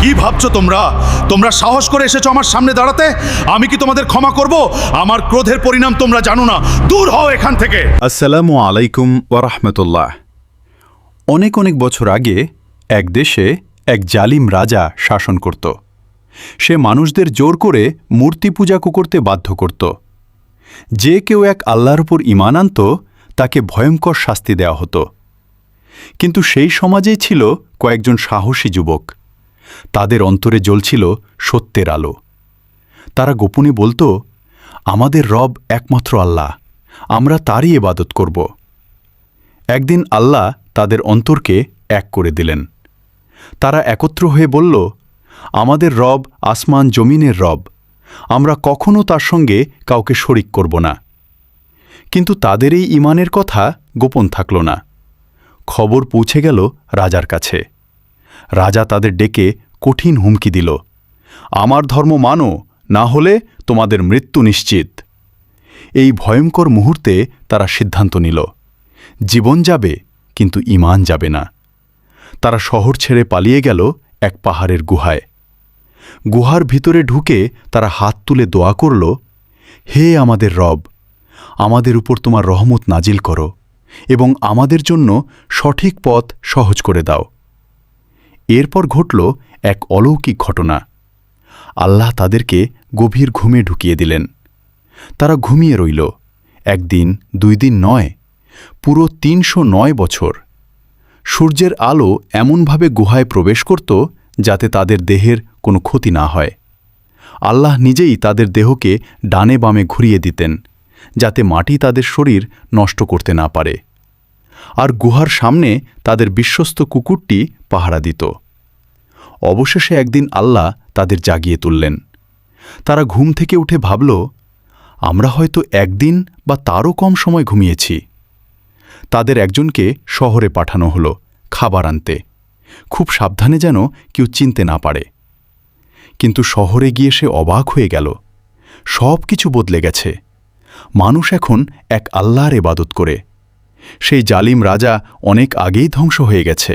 কি ভাবছো তোমরা? তোমরা সাহস করে এসেছো আমার সামনে দাঁড়াতে? আমি কি তোমাদের ক্ষমা করব? আমার ক্রোধের পরিণাম তোমরা জানো না। দূর হও এখান থেকে। আসসালামু আলাইকুম ওয়া রাহমাতুল্লাহ। অনেক অনেক বছর আগে এক দেশে এক জালিম রাজা শাসন করত। সে মানুষদের জোর করে মূর্তি পূজা করতে বাধ্য করত। যে কেউ এক আল্লাহর উপর ঈমান আনত তাকে ভয়ঙ্কর শাস্তি দেওয়া হতো। কিন্তু সেই সমাজেই ছিল কয়েকজন সাহসী যুবক। তাদের অন্তরে জ্বলছিল সত্যের আলো। তারা গোপনে বলতো, আমাদের রব একমাত্র আল্লাহ, আমরা তারই ইবাদত করব। একদিন আল্লাহ তাদের অন্তরকে এক করে দিলেন। তারা একত্র হয়ে বলল, আমাদের রব আসমান জমিনের রব, আমরা কখনো তার সঙ্গে কাউকে শরিক করব না। কিন্তু তাদের এই ঈমানের কথা গোপন থাকল না। খবর পৌঁছে গেল রাজার কাছে। রাজা তাদের ডেকে কঠিন হুমকি দিল, আমার ধর্ম মানো, না হলে তোমাদের মৃত্যু নিশ্চিত। এই ভয়ঙ্কর মুহূর্তে তারা সিদ্ধান্ত নিল, জীবন যাবে কিন্তু ঈমান যাবে না। তারা শহর ছেড়ে পালিয়ে গেল এক পাহাড়ের গুহায়। গুহার ভিতরে ঢুকে তারা হাত তুলে দোয়া করল, হে আমাদের রব, আমাদের উপর তোমার রহমত নাজিল করো এবং আমাদের জন্য সঠিক পথ সহজ করে দাও। এরপর ঘটল এক অলৌকিক ঘটনা। আল্লাহ তাদেরকে গভীর ঘুমে ঢুকিয়ে দিলেন। তারা ঘুমিয়ে রইল, একদিন, 2 দিন নয়, পুরো 309 বছর। সূর্যের আলো এমনভাবে গুহায় প্রবেশ করত যাতে তাদের দেহের কোনো ক্ষতি না হয়। আল্লাহ নিজেই তাদের দেহকে ডানে বামে ঘুরিয়ে দিতেন, যাতে মাটি তাদের শরীর নষ্ট করতে না পারে। আর গুহার সামনে তাদের বিশ্বস্ত কুকুরটি পাহারা দিত। অবশেষে একদিন আল্লাহ তাদের জাগিয়ে তুললেন। তারা ঘুম থেকে উঠে ভাবল, আমরা হয়তো একদিন বা তারও কম সময় ঘুমিয়েছি। তাদের একজনকে শহরে পাঠানো হলো খাবার আনতে, খুব সাবধানে যেন কেউ চিনতে না পারে। কিন্তু শহরে গিয়ে সে অবাক হয়ে গেল। সব কিছু বদলে গেছে। মানুষ এখন এক আল্লাহর ইবাদত করে। সেই জালিম রাজা অনেক আগেই ধ্বংস হয়ে গেছে।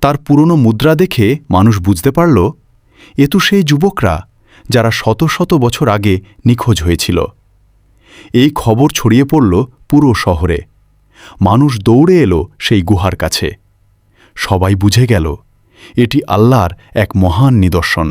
তার পুরনো মুদ্রা দেখে মানুষ বুঝতে পারল, এ তো সেই যুবকরা যারা শত শত বছর আগে নিখোঁজ হয়েছিল। এই খবর ছড়িয়ে পড়ল পুরো শহরে। মানুষ দৌড়ে এলো সেই গুহার কাছে। সবাই বুঝে গেল, এটি আল্লাহর এক মহান নিদর্শন।